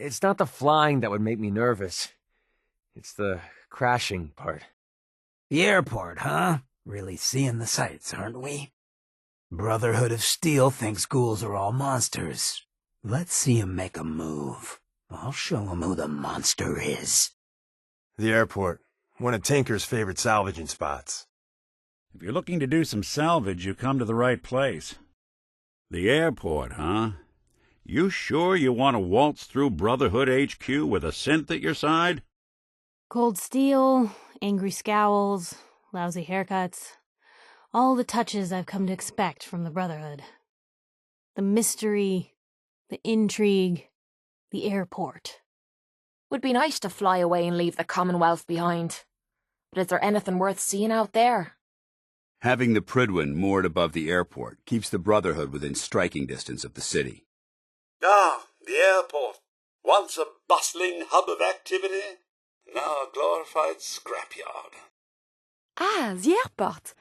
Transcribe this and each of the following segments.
It's not the flying that would make me nervous. It's the crashing part. The airport, huh? Really seeing the sights, aren't we? Brotherhood of Steel thinks ghouls are all monsters. Let's see him make a move. I'll show him who the monster is. The airport. One of Tinker's favorite salvaging spots. If you're looking to do some salvage, you come to the right place. The airport, huh? You sure you want to waltz through Brotherhood HQ with a synth at your side? Cold steel, angry scowls, lousy haircuts. All the touches I've come to expect from the Brotherhood. The mystery, the intrigue, the airport. Would be nice to fly away and leave the Commonwealth behind. But is there anything worth seeing out there? Having the Prydwen moored above the airport keeps the Brotherhood within striking distance of the city. Ah, the airport. Once a bustling hub of activity, now a glorified scrapyard. Ah, the airport.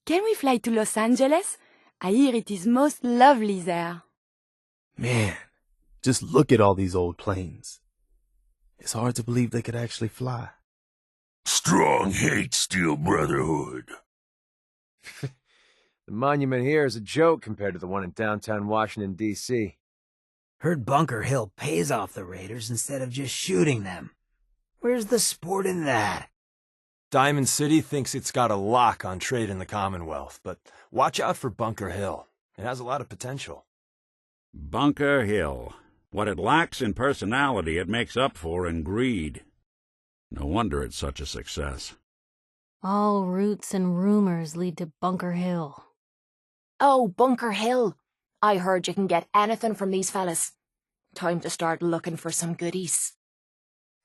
Can we fly to Los Angeles? I hear it is most lovely there. Man, just look at all these old planes. It's hard to believe they could actually fly. Strong hate Steel Brotherhood. The monument here is a joke compared to the one in downtown Washington, D.C. Heard Bunker Hill pays off the raiders instead of just shooting them. Where's the sport in that? Diamond City thinks it's got a lock on trade in the Commonwealth, but watch out for Bunker Hill. It has a lot of potential. Bunker Hill. What it lacks in personality, it makes up for in greed. No wonder it's such a success. All roots and rumors lead to Bunker Hill. Oh, Bunker Hill. I heard you can get anything from these fellas. Time to start looking for some goodies.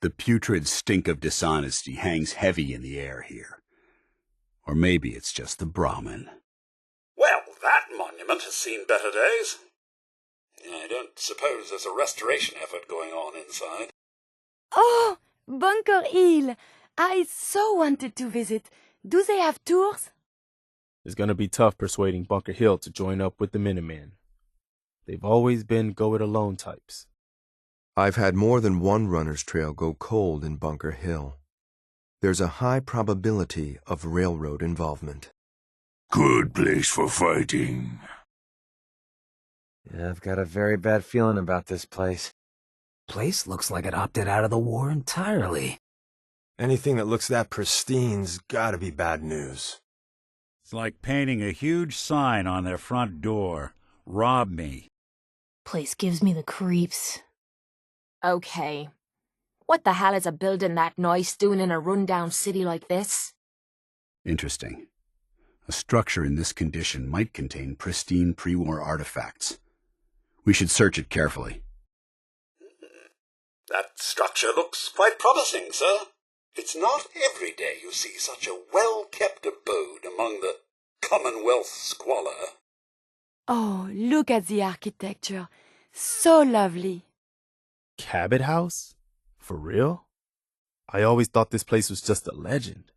The putrid stink of dishonesty hangs heavy in the air here. Or maybe it's just the Brahmin. Well, that monument has seen better days. I don't suppose there's a restoration effort going on inside. Oh, Bunker Hill. I so wanted to visit. Do they have tours? It's gonna be tough persuading Bunker Hill to join up with the Minutemen. They've always been go-it-alone types. I've had more than one runner's trail go cold in Bunker Hill. There's a high probability of railroad involvement. Good place for fighting. Yeah, I've got a very bad feeling about this place. Place looks like it opted out of the war entirely. Anything that looks that pristine's gotta be bad news. It's like painting a huge sign on their front door. Rob me. Place gives me the creeps. Okay. What the hell is a building that nice doing in a rundown city like this? Interesting. A structure in this condition might contain pristine pre-war artifacts. We should search it carefully. That structure looks quite promising, sir. It's not every day you see such a well-kept abode among the Commonwealth squalor. Oh, look at the architecture. So lovely. Cabot House? For real? I always thought this place was just a legend.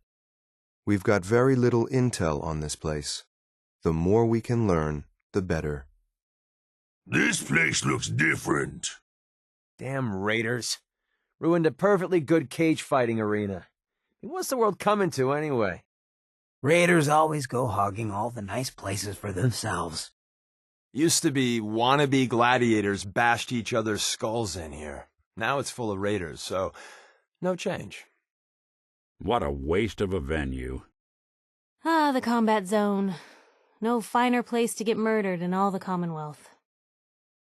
We've got very little intel on this place. The more we can learn, the better. This place looks different. Damn raiders. Ruined a perfectly good cage fighting arena. What's the world coming to anyway? Raiders always go hogging all the nice places for themselves. Used to be wannabe gladiators bashed each other's skulls in here. Now it's full of raiders, so no change. What a waste of a venue. Ah, the combat zone. No finer place to get murdered in all the Commonwealth.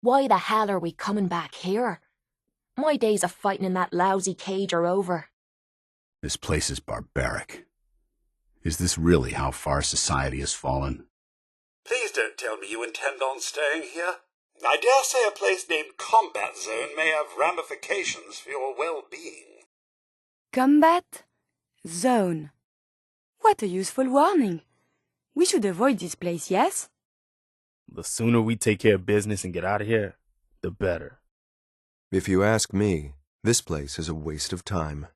Why the hell are we coming back here? My days of fighting in that lousy cage are over. This place is barbaric. Is this really how far society has fallen? Please don't tell me you intend on staying here. I dare say a place named Combat Zone may have ramifications for your well-being. Combat Zone. What a useful warning. We should avoid this place, yes? The sooner we take care of business and get out of here, the better. If you ask me, this place is a waste of time.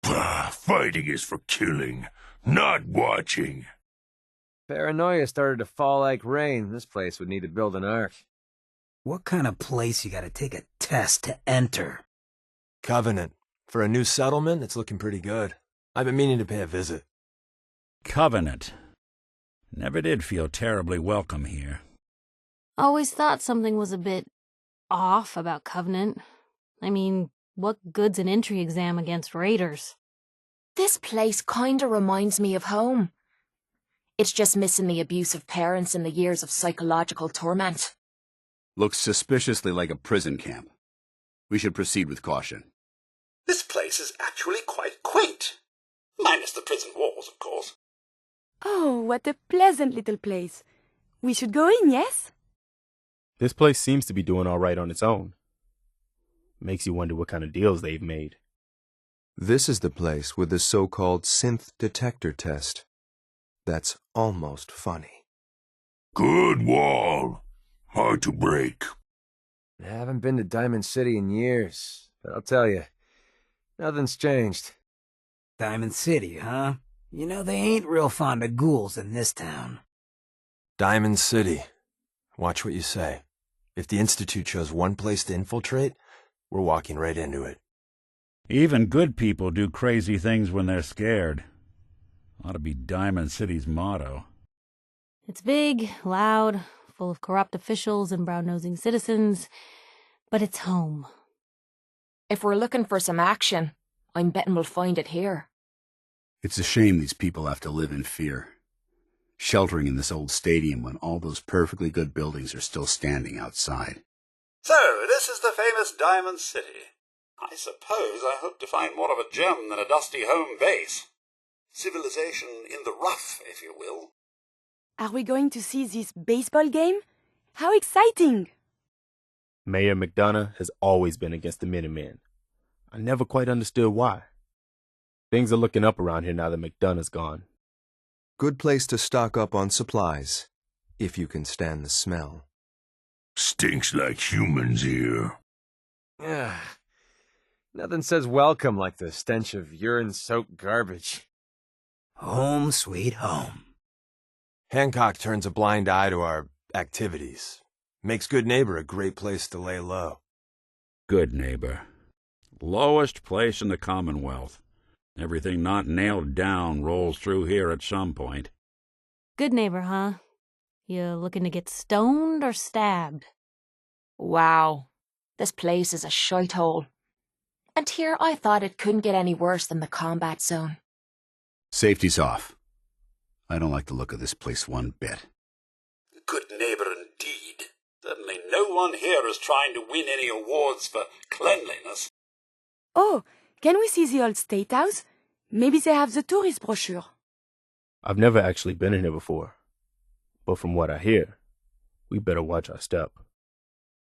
Fighting is for killing, not watching. Paranoia started to fall like rain. This place would need to build an ark. What kind of place you gotta take a test to enter? Covenant. For a new settlement, it's looking pretty good. I've been meaning to pay a visit. Covenant. Never did feel terribly welcome here. Always thought something was a bit off about Covenant. I mean, what good's an entry exam against raiders? This place kinda reminds me of home. It's just missing the abusive parents and the years of psychological torment. Looks suspiciously like a prison camp. We should proceed with caution. This place is actually quite quaint. Minus the prison walls, of course. Oh, what a pleasant little place. We should go in, yes? This place seems to be doing all right on its own. Makes you wonder what kind of deals they've made. This is the place with the so-called synth detector test. That's almost funny. Good wall. Hard to break. I haven't been to Diamond City in years, but I'll tell you, nothing's changed. Diamond City, huh? You know, they ain't real fond of ghouls in this town. Diamond City. Watch what you say. If the Institute chose one place to infiltrate, we're walking right into it. Even good people do crazy things when they're scared. Ought to be Diamond City's motto. It's big, loud, full of corrupt officials and brown-nosing citizens, but it's home. If we're looking for some action, I'm betting we'll find it here. It's a shame these people have to live in fear. Sheltering in this old stadium when all those perfectly good buildings are still standing outside. So, this is the famous Diamond City. I suppose I hope to find more of a gem than a dusty home base. Civilization in the rough, if you will. Are we going to see this baseball game? How exciting! Mayor McDonough has always been against the Minutemen. I never quite understood why. Things are looking up around here now that McDonough's gone. Good place to stock up on supplies, if you can stand the smell. Stinks like humans here. Nothing says welcome like the stench of urine-soaked garbage. Home sweet home. Hancock turns a blind eye to our activities. Makes Good Neighbor a great place to lay low. Good Neighbor. Lowest place in the Commonwealth. Everything not nailed down rolls through here at some point. Good neighbor, huh? You looking to get stoned or stabbed? Wow, this place is a shithole. And here I thought it couldn't get any worse than the combat zone. Safety's off. I don't like the look of this place one bit. Good neighbor indeed. Certainly no one here is trying to win any awards for cleanliness. Oh, can we see the old State House? Maybe they have the tourist brochure. I've never actually been in here before, but from what I hear, we better watch our step.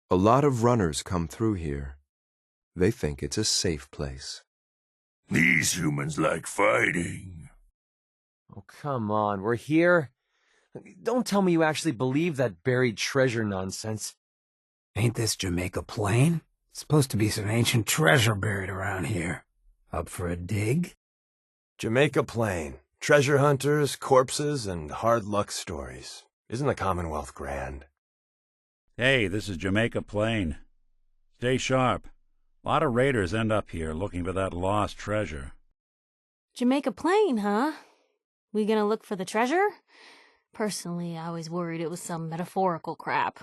A lot of runners come through here. They think it's a safe place. These humans like fighting. Oh, come on, we're here? Don't tell me you actually believe that buried treasure nonsense. Ain't this Jamaica Plain? Supposed to be some ancient treasure buried around here. Up for a dig? Jamaica Plain. Treasure hunters, corpses, and hard luck stories. Isn't the Commonwealth grand? Hey, this is Jamaica Plain. Stay sharp. A lot of raiders end up here looking for that lost treasure. Jamaica Plain, huh? We gonna look for the treasure? Personally, I was worried it was some metaphorical crap.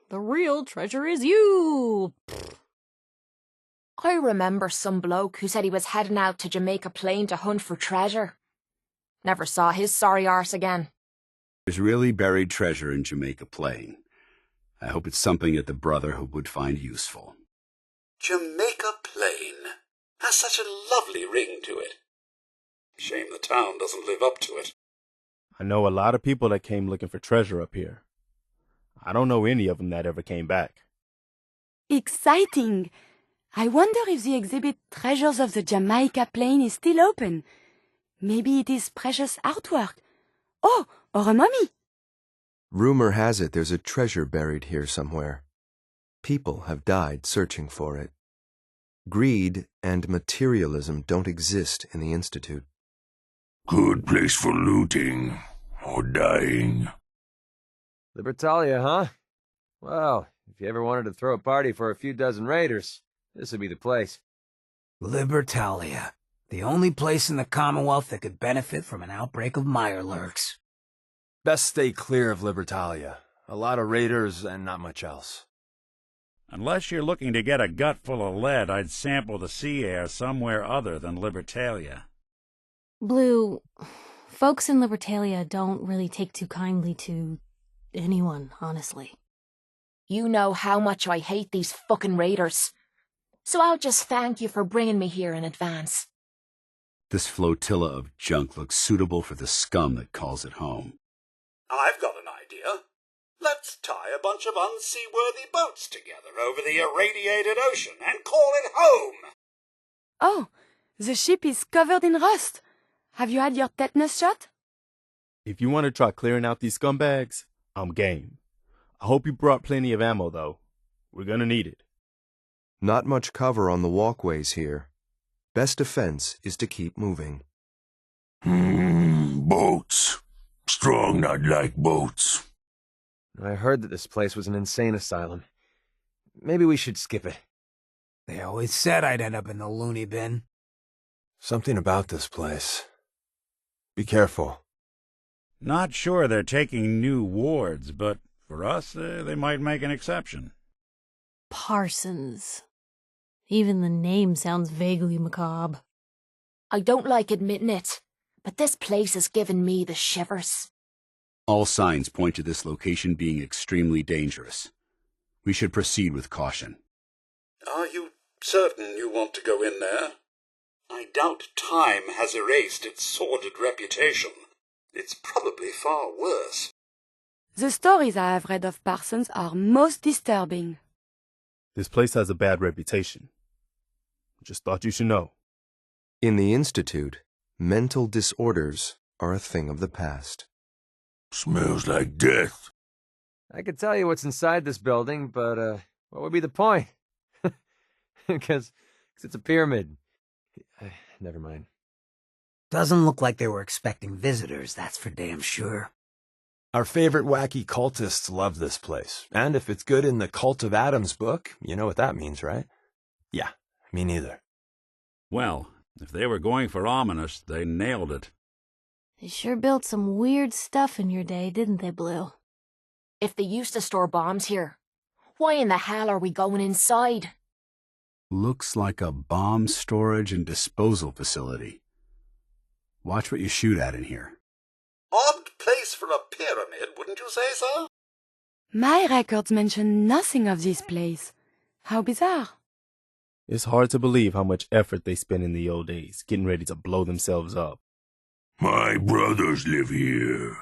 The real treasure is you! I remember some bloke who said he was heading out to Jamaica Plain to hunt for treasure. Never saw his sorry arse again. There's really buried treasure in Jamaica Plain. I hope it's something that the Brotherhood would find useful. Jamaica Plain has such a lovely ring to it. Shame the town doesn't live up to it. I know a lot of people that came looking for treasure up here. I don't know any of them that ever came back. Exciting! I wonder if the exhibit Treasures of the Jamaica Plain is still open. Maybe it is precious artwork. Oh, or a mummy. Rumor has it there's a treasure buried here somewhere. People have died searching for it. Greed and materialism don't exist in the Institute. Good place for looting or dying. Libertalia, huh? Well, If you ever wanted to throw a party for a few dozen raiders, this would be the place. Libertalia, the only place in the Commonwealth that could benefit from an outbreak of mirelurks. Best stay clear of Libertalia. A lot of raiders and not much else. Unless you're looking to get a gut full of lead, I'd sample the sea air somewhere other than Libertalia. Blue, folks in Libertalia don't really take too kindly to anyone, honestly. You know how much I hate these fucking raiders. So I'll just thank you for bringing me here in advance. This flotilla of junk looks suitable for the scum that calls it home. I've got an idea. Let's tie a bunch of unseaworthy boats together over the irradiated ocean and call it home. Oh, the ship is covered in rust. Have you had your tetanus shot? If you want to try clearing out these scumbags, I'm game. I hope you brought plenty of ammo, though. We're gonna need it. Not much cover on the walkways here. Best defense is to keep moving. Boats. Strong not like boats. I heard that this place was an insane asylum. Maybe we should skip it. They always said I'd end up in the loony bin. Something about this place. Be careful. Not sure they're taking new wards, but for us, they might make an exception. Parsons. Even the name sounds vaguely macabre. I don't like admitting it, but this place has given me the shivers. All signs point to this location being extremely dangerous. We should proceed with caution. Are you certain you want to go in there? I doubt time has erased its sordid reputation. It's probably far worse. The stories I have read of Parsons are most disturbing. This place has a bad reputation. Just thought you should know. In the Institute, mental disorders are a thing of the past. Smells like death. I could tell you what's inside this building, but what would be the point? Because it's a pyramid. Never mind. Doesn't look like they were expecting visitors, that's for damn sure. Our favorite wacky cultists love this place. And if it's good in the Cult of Adam's book, you know what that means, right? Yeah, me neither. Well, if they were going for ominous, they nailed it. They sure built some weird stuff in your day, didn't they, Blue? If they used to store bombs here, why in the hell are we going inside? Looks like a bomb storage and disposal facility. Watch what you shoot at in here. Odd place for a pyramid, wouldn't you say so? My records mention nothing of this place. How bizarre. It's hard to believe how much effort they spent in the old days, getting ready to blow themselves up. My brothers live here.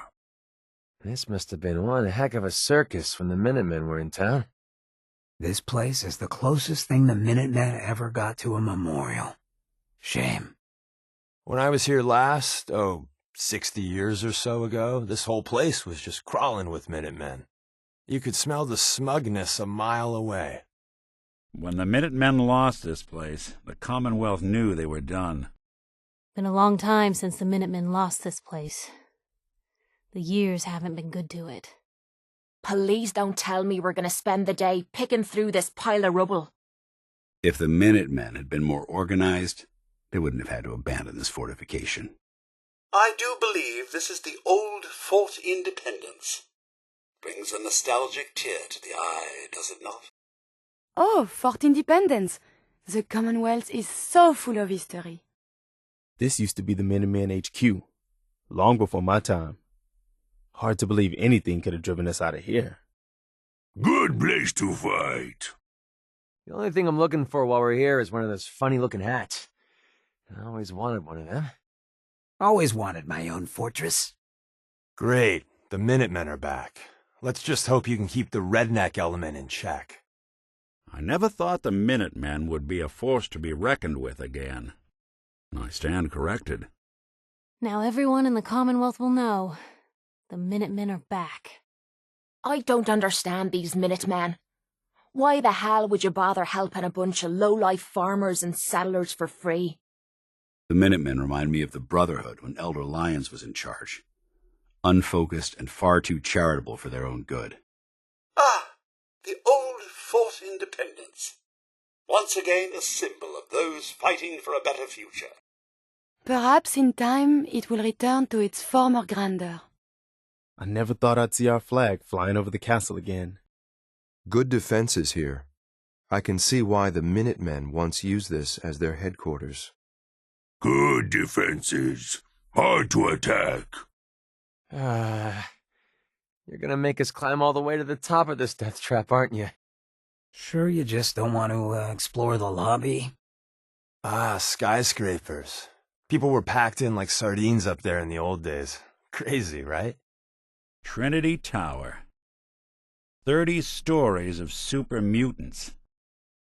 This must have been one heck of a circus when the Minutemen were in town. This place is the closest thing the Minutemen ever got to a memorial. Shame. When I was here last, 60 years or so ago, this whole place was just crawling with Minutemen. You could smell the smugness a mile away. When the Minutemen lost this place, the Commonwealth knew they were done. Been a long time since the Minutemen lost this place. The years haven't been good to it. Please don't tell me we're going to spend the day picking through this pile of rubble. If the Minutemen had been more organized, they wouldn't have had to abandon this fortification. I do believe this is the old Fort Independence. Brings a nostalgic tear to the eye, does it not? Oh, Fort Independence. The Commonwealth is so full of history. This used to be the Minutemen HQ, long before my time. Hard to believe anything could have driven us out of here. Good place to fight. The only thing I'm looking for while we're here is one of those funny-looking hats. I always wanted one of them. Always wanted my own fortress. Great, the Minutemen are back. Let's just hope you can keep the redneck element in check. I never thought the Minutemen would be a force to be reckoned with again. I stand corrected. Now everyone in the Commonwealth will know. The Minutemen are back. I don't understand these Minutemen. Why the hell would you bother helping a bunch of low-life farmers and settlers for free? The Minutemen remind me of the Brotherhood when Elder Lyons was in charge. Unfocused and far too charitable for their own good. Ah, the old independence. Once again a symbol of those fighting for a better future. Perhaps in time it will return to its former grandeur. I never thought I'd see our flag flying over the castle again. Good defenses here. I can see why the Minutemen once used this as their headquarters. Good defenses. Hard to attack. You're gonna make us climb all the way to the top of this death trap, aren't you? Sure you just don't want to explore the lobby? Skyscrapers. People were packed in like sardines up there in the old days. Crazy, right? Trinity Tower. 30 stories of super mutants.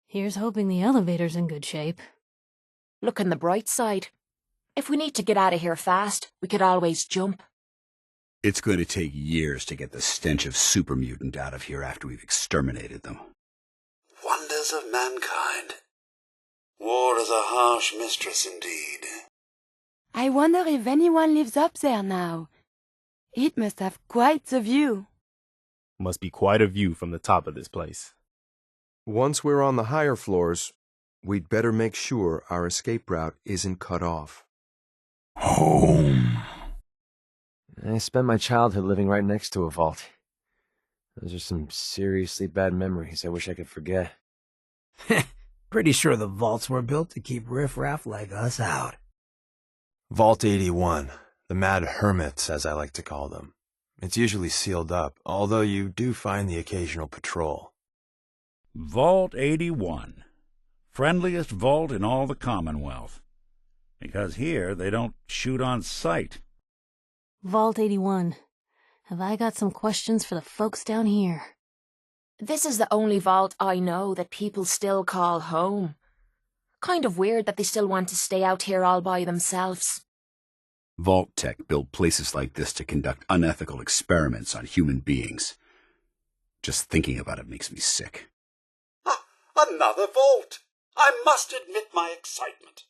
Here's hoping the elevator's in good shape. Look on the bright side. If we need to get out of here fast, we could always jump. It's going to take years to get the stench of super mutant out of here after we've exterminated them. Wonders of mankind. War is a harsh mistress indeed. I wonder if anyone lives up there now. It must have quite the view. Must be quite a view from the top of this place. Once we're on the higher floors, we'd better make sure our escape route isn't cut off. Home. I spent my childhood living right next to a vault. Those are some seriously bad memories I wish I could forget. Pretty sure the vaults were built to keep riffraff like us out. Vault 81, the Mad Hermits, as I like to call them. It's usually sealed up, although you do find the occasional patrol. Vault 81. Friendliest vault in all the Commonwealth. Because here they don't shoot on sight. Vault 81. Have I got some questions for the folks down here? This is the only vault I know that people still call home. Kind of weird that they still want to stay out here all by themselves. Vault Tech built places like this to conduct unethical experiments on human beings. Just thinking about it makes me sick. Another vault! I must admit my excitement.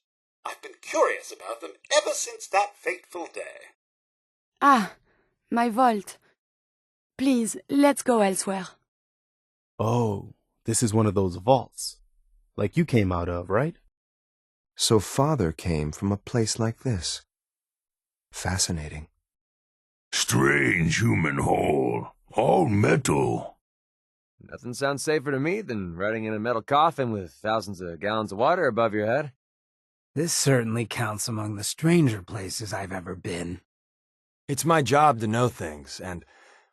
I've been curious about them ever since that fateful day. Ah, my vault. Please, let's go elsewhere. Oh, this is one of those vaults. Like you came out of, right? So Father came from a place like this. Fascinating. Strange human hole. All metal. Nothing sounds safer to me than riding in a metal coffin with thousands of gallons of water above your head. This certainly counts among the stranger places I've ever been. It's my job to know things, and,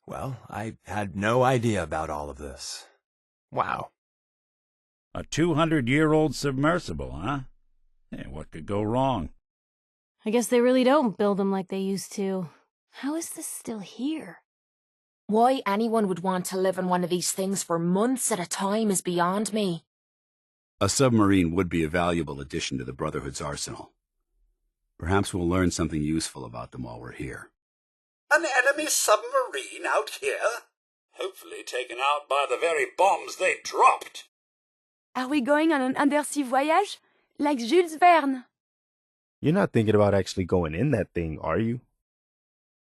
well, I had no idea about all of this. Wow. A 200-year-old submersible, huh? Hey, what could go wrong? I guess they really don't build them like they used to. How is this still here? Why anyone would want to live in one of these things for months at a time is beyond me. A submarine would be a valuable addition to the Brotherhood's arsenal. Perhaps we'll learn something useful about them while we're here. An enemy submarine out here? Hopefully taken out by the very bombs they dropped. Are we going on an undersea voyage? Like Jules Verne? You're not thinking about actually going in that thing, are you?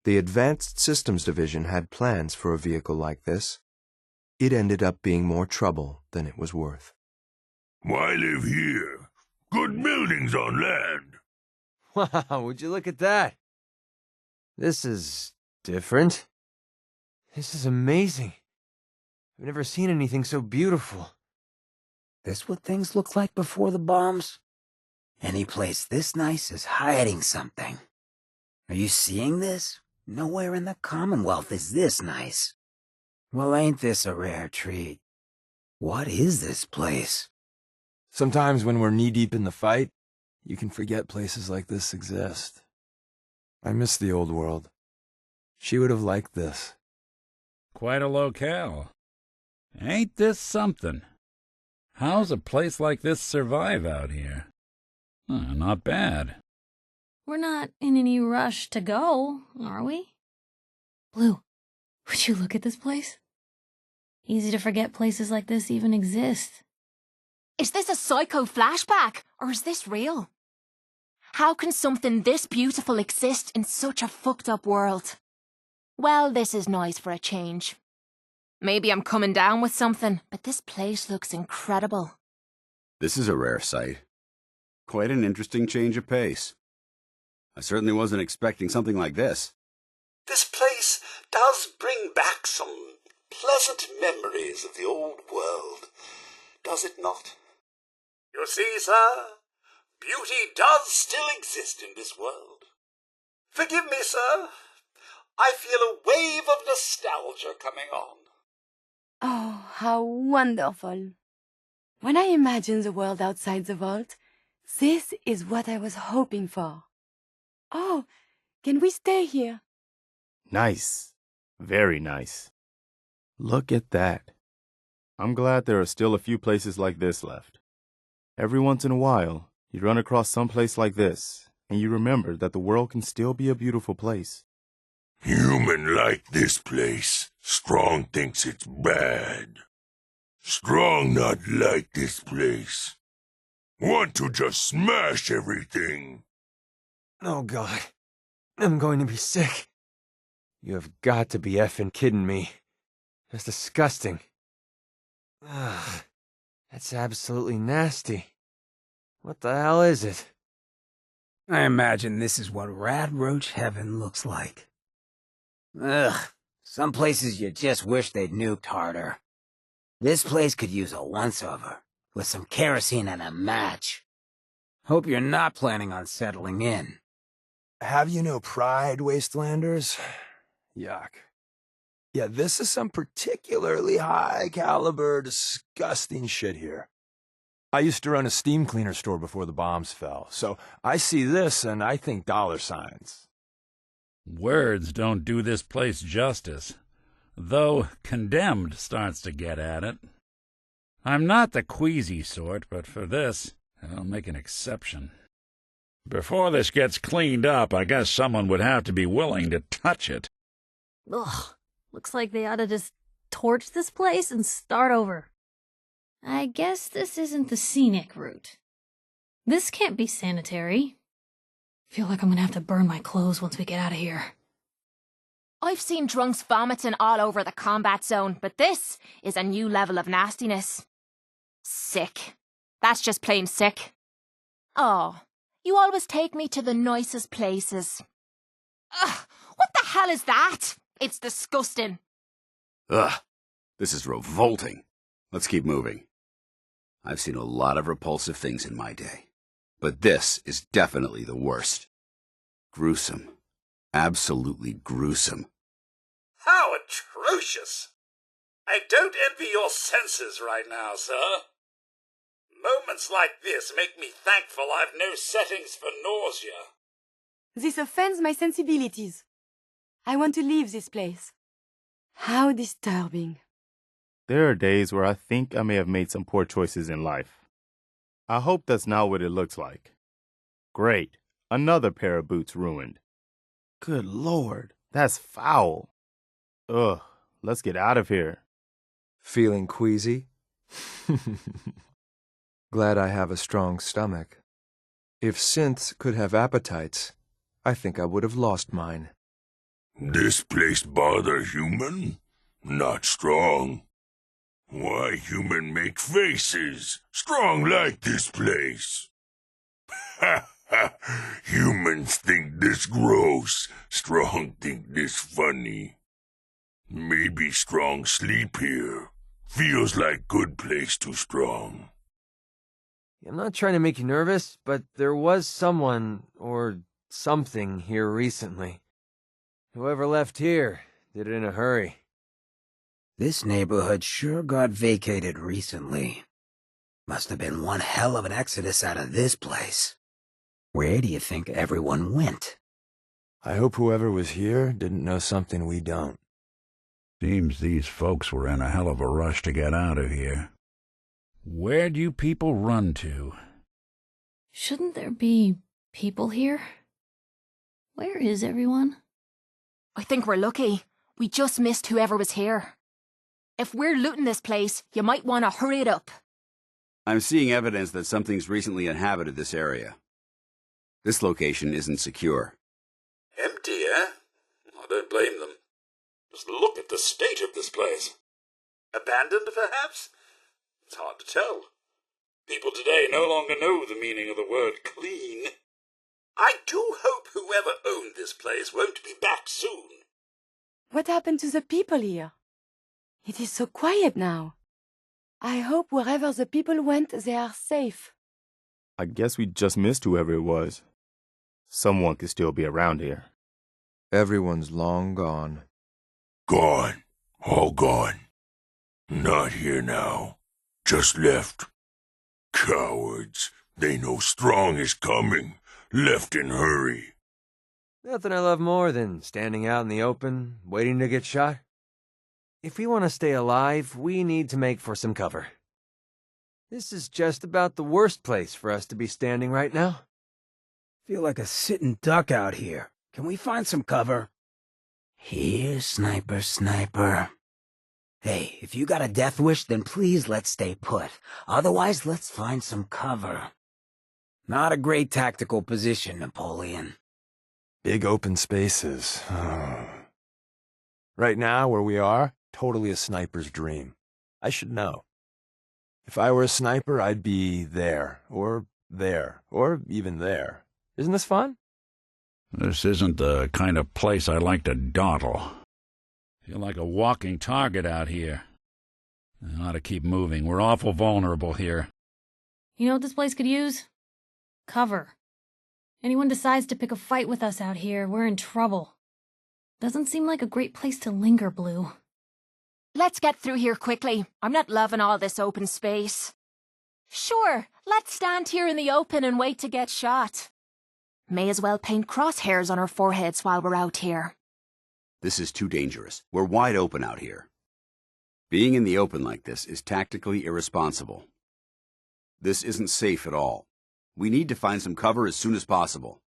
The Advanced Systems Division had plans for a vehicle like this. It ended up being more trouble than it was worth. Why live here? Good buildings on land. Wow, would you look at that? This is different. This is amazing. I've never seen anything so beautiful. This what things looked like before the bombs? Any place this nice is hiding something. Are you seeing this? Nowhere in the Commonwealth is this nice. Well, ain't this a rare treat? What is this place? Sometimes when we're knee-deep in the fight, you can forget places like this exist. I miss the old world. She would have liked this. Quite a locale. Ain't this something? How's a place like this survive out here? Not bad. We're not in any rush to go, are we? Blue, would you look at this place? Easy to forget places like this even exist. Is this a psycho flashback, or is this real? How can something this beautiful exist in such a fucked up world? Well, this is nice for a change. Maybe I'm coming down with something, but this place looks incredible. This is a rare sight. Quite an interesting change of pace. I certainly wasn't expecting something like this. This place does bring back some pleasant memories of the old world, does it not? You see, sir, beauty does still exist in this world. Forgive me, sir. I feel a wave of nostalgia coming on. Oh, how wonderful. When I imagine the world outside the vault, this is what I was hoping for. Oh, can we stay here? Nice. Very nice. Look at that. I'm glad there are still a few places like this left. Every once in a while, you run across some place like this, and you remember that the world can still be a beautiful place. Human like this place. Strong thinks it's bad. Strong not like this place. Want to just smash everything. Oh, God. I'm going to be sick. You have got to be effing kidding me. That's disgusting. Ugh. That's absolutely nasty. What the hell is it? I imagine this is what rat roach heaven looks like. Ugh, some places you just wish they'd nuked harder. This place could use a once-over, with some kerosene and a match. Hope you're not planning on settling in. Have you no pride, Wastelanders? Yuck. Yeah, this is some particularly high-caliber, disgusting shit here. I used to run a steam cleaner store before the bombs fell, so I see this and I think dollar signs. Words don't do this place justice, though condemned starts to get at it. I'm not the queasy sort, but for this, I'll make an exception. Before this gets cleaned up, I guess someone would have to be willing to touch it. Ugh, looks like they ought to just torch this place and start over. I guess this isn't the scenic route. This can't be sanitary. Feel like I'm gonna have to burn my clothes once we get out of here. I've seen drunks vomiting all over the combat zone, but this is a new level of nastiness. Sick. That's just plain sick. Oh, you always take me to the nicest places. Ugh, what the hell is that? It's disgusting. Ugh, this is revolting. Let's keep moving. I've seen a lot of repulsive things in my day, but this is definitely the worst. Gruesome. Absolutely gruesome. How atrocious! I don't envy your senses right now, sir. Moments like this make me thankful I've no settings for nausea. This offends my sensibilities. I want to leave this place. How disturbing. There are days where I think I may have made some poor choices in life. I hope that's not what it looks like. Great. Another pair of boots ruined. Good Lord, that's foul. Ugh, let's get out of here. Feeling queasy? Glad I have a strong stomach. If synths could have appetites, I think I would have lost mine. This place bother human? Not strong. Why human make faces? Strong like this place. Ha ha! Humans think this gross. Strong think this funny. Maybe strong sleep here. Feels like good place to strong. I'm not trying to make you nervous, but there was someone, or something, here recently. Whoever left here did it in a hurry. This neighborhood sure got vacated recently. Must have been one hell of an exodus out of this place. Where do you think everyone went? I hope whoever was here didn't know something we don't. Seems these folks were in a hell of a rush to get out of here. Where'd you people run to? Shouldn't there be people here? Where is everyone? I think we're lucky. We just missed whoever was here. If we're looting this place, you might want to hurry it up. I'm seeing evidence that something's recently inhabited this area. This location isn't secure. Empty, eh? I don't blame them. Just look at the state of this place. Abandoned, perhaps? It's hard to tell. People today no longer know the meaning of the word clean. I do hope whoever owned this place won't be back soon. What happened to the people here? It is so quiet now. I hope wherever the people went, they are safe. I guess we just missed whoever it was. Someone could still be around here. Everyone's long gone. Gone. All gone. Not here now. Just left. Cowards. They know Strong is coming. Left in hurry. Nothing I love more than standing out in the open, waiting to get shot. If we want to stay alive, we need to make for some cover. This is just about the worst place for us to be standing right now. Feel like a sitting duck out here. Can we find some cover? Here, sniper, sniper. Hey, if you got a death wish, then please let's stay put. Otherwise, let's find some cover. Not a great tactical position, Napoleon. Big open spaces. Right now, where we are, totally a sniper's dream. I should know. If I were a sniper, I'd be there, or even there. Isn't this fun? This isn't the kind of place I like to dawdle. Feel like a walking target out here. I ought to keep moving. We're awful vulnerable here. You know what this place could use? Cover. Anyone decides to pick a fight with us out here, we're in trouble. Doesn't seem like a great place to linger, Blue. Let's get through here quickly. I'm not loving all this open space. Sure, let's stand here in the open and wait to get shot. May as well paint crosshairs on our foreheads while we're out here. This is too dangerous. We're wide open out here. Being in the open like this is tactically irresponsible. This isn't safe at all. We need to find some cover as soon as possible.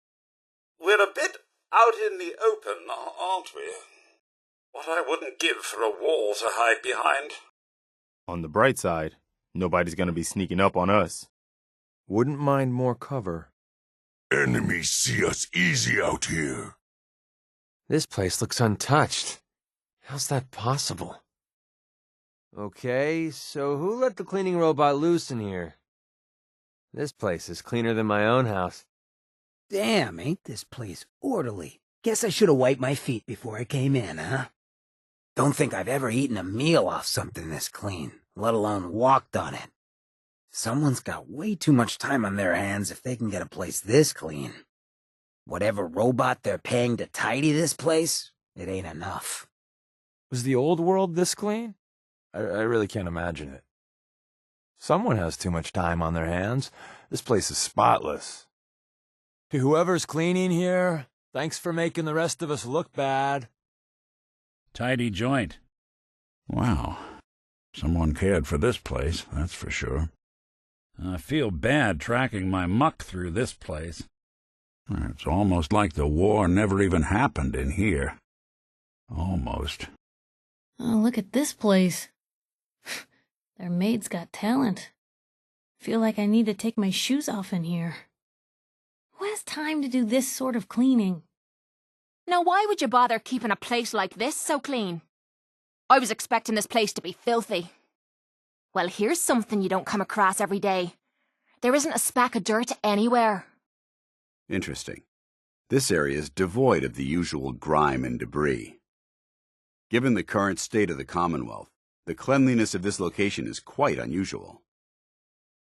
We're a bit out in the open, aren't we? What I wouldn't give for a wall to hide behind. On the bright side, nobody's gonna be sneaking up on us. Wouldn't mind more cover. Enemies see us easy out here. This place looks untouched. How's that possible? Okay, so who let the cleaning robot loose in here? This place is cleaner than my own house. Damn, ain't this place orderly. Guess I should have wiped my feet before I came in, huh? Don't think I've ever eaten a meal off something this clean, let alone walked on it. Someone's got way too much time on their hands if they can get a place this clean. Whatever robot they're paying to tidy this place, it ain't enough. Was the old world this clean? I really can't imagine it. Someone has too much time on their hands. This place is spotless. To whoever's cleaning here, thanks for making the rest of us look bad. Tidy joint. Wow. Someone cared for this place, that's for sure. I feel bad tracking my muck through this place. It's almost like the war never even happened in here. Almost. Oh, look at this place. Their maid's got talent. Feel like I need to take my shoes off in here. Who has time to do this sort of cleaning? Now, why would you bother keeping a place like this so clean? I was expecting this place to be filthy. Well, here's something you don't come across every day. There isn't a speck of dirt anywhere. Interesting. This area is devoid of the usual grime and debris. Given the current state of the Commonwealth, the cleanliness of this location is quite unusual.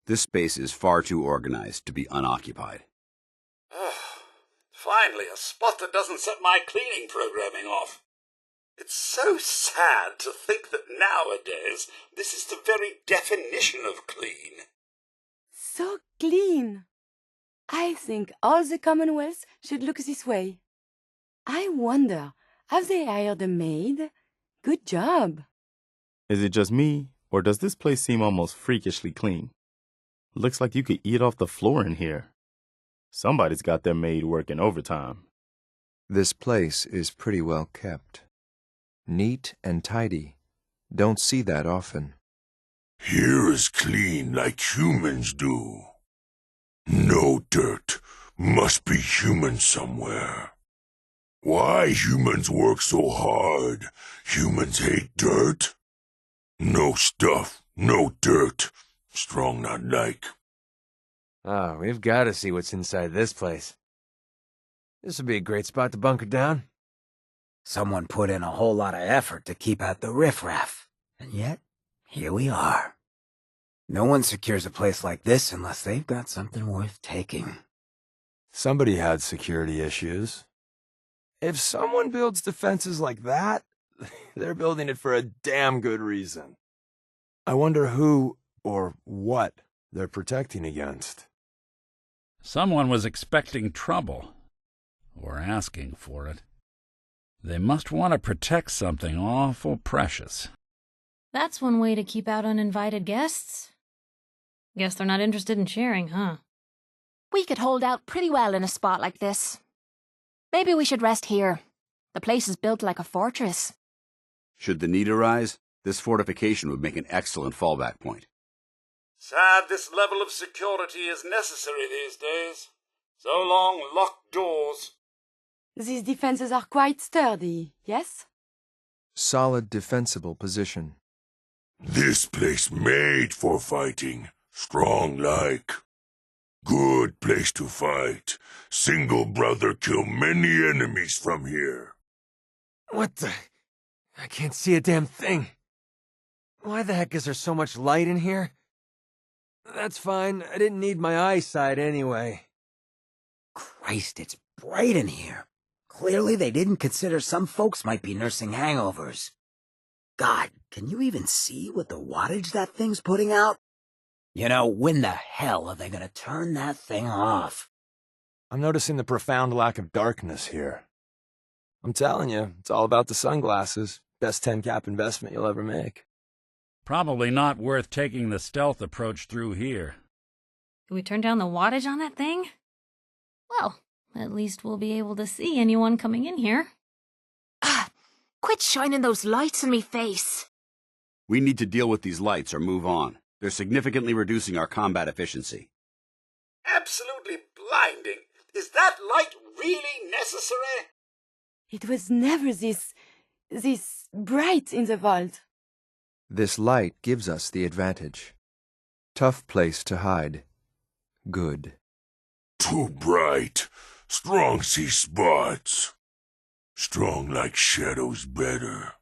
This space is far too organized to be unoccupied. Finally, a spot that doesn't set my cleaning programming off. It's so sad to think that nowadays this is the very definition of clean. So clean. I think all the Commonwealth should look this way. I wonder, have they hired a maid? Good job. Is it just me, or does this place seem almost freakishly clean? Looks like you could eat off the floor in here. Somebody's got their maid working overtime. This place is pretty well kept. Neat and tidy. Don't see that often. Here is clean like humans do. No dirt. Must be human somewhere. Why humans work so hard? Humans hate dirt? No stuff, no dirt. Strong not like. Oh, we've got to see what's inside this place. This would be a great spot to bunker down. Someone put in a whole lot of effort to keep out the riffraff, and yet, here we are. No one secures a place like this unless they've got something worth taking. Somebody had security issues. If someone builds defenses like that, they're building it for a damn good reason. I wonder who or what they're protecting against. Someone was expecting trouble, or asking for it. They must want to protect something awful precious. That's one way to keep out uninvited guests. Guess they're not interested in sharing, huh? We could hold out pretty well in a spot like this. Maybe we should rest here. The place is built like a fortress. Should the need arise, this fortification would make an excellent fallback point. Sad this level of security is necessary these days. So long locked doors. These defenses are quite sturdy, yes? Solid defensible position. This place made for fighting. Strong like. Good place to fight. Single brother kill many enemies from here. What the? I can't see a damn thing. Why the heck is there so much light in here? That's fine. I didn't need my eyesight anyway. Christ, it's bright in here. Clearly they didn't consider some folks might be nursing hangovers. God, can you even see what the wattage that thing's putting out? You know, when the hell are they gonna turn that thing off? I'm noticing the profound lack of darkness here. I'm telling you, it's all about the sunglasses. Best 10-cap investment you'll ever make. Probably not worth taking the stealth approach through here. Can we turn down the wattage on that thing? Well, at least we'll be able to see anyone coming in here. Quit shining those lights in me face. We need to deal with these lights or move on. They're significantly reducing our combat efficiency. Absolutely blinding. Is that light really necessary? It was never this bright in the vault. This light gives us the advantage. Tough place to hide. Good. Too bright. Strong see spots. Strong like shadows better.